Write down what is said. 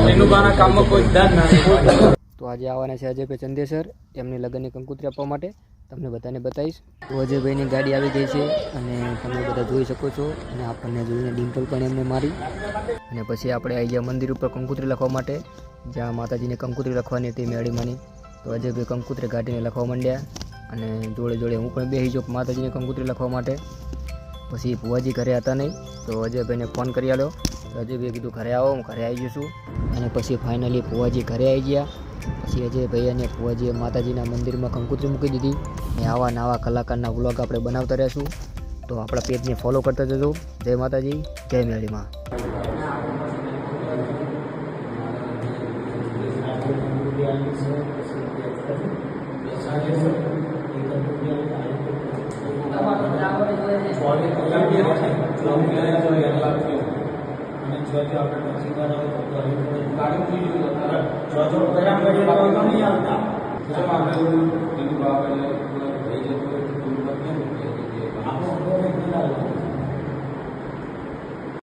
વિનુભાના કામમાં કોઈ ધ્યાન ના. તો આજે આવવાના છે અજયભાઈ ચંદેસર એમની લગ્નની કંકોત્રી આપવા માટે. તમને બધાને બતાવીશ. તો અજયભાઈની ગાડી આવી ગઈ છે અને તમે બધા જોઈ શકો છો. અને આપણને જોઈને ડિમ્પલ પણ એમને મારી. અને પછી આપણે આવી ગયા મંદિર ઉપર કંકોત્રી લખવા માટે, જ્યાં માતાજીને કંકોત્રી લખવાની હતી મેળીમાંની. તો અજયભાઈ કંકોત્રી કાઢીને લખવા માંડ્યા અને જોડે જોડે હું પણ બેસી જાઉં માતાજીને કંકોત્રી લખવા માટે. પછી ભુવાજી ઘરે હતા નહીં તો અજયભાઈને ફોન કરી આવ્યો. તો અજયભાઈ કીધું ઘરે આવો, હું ઘરે આવી જઈશું. અને પછી ફાઇનલી ભુવાજી ઘરે આવી ગયા. પછી અજયભાઈ અને ભુવાજીએ માતાજીના મંદિરમાં કંકોત્રી મૂકી દીધી. અને આવા નવા કલાકારના વ્લોગ આપણે બનાવતા રહીશું. તો આપણા પેજને ફોલો કરતા જજો. જય માતાજી, જય મેળીમાં. ગાડી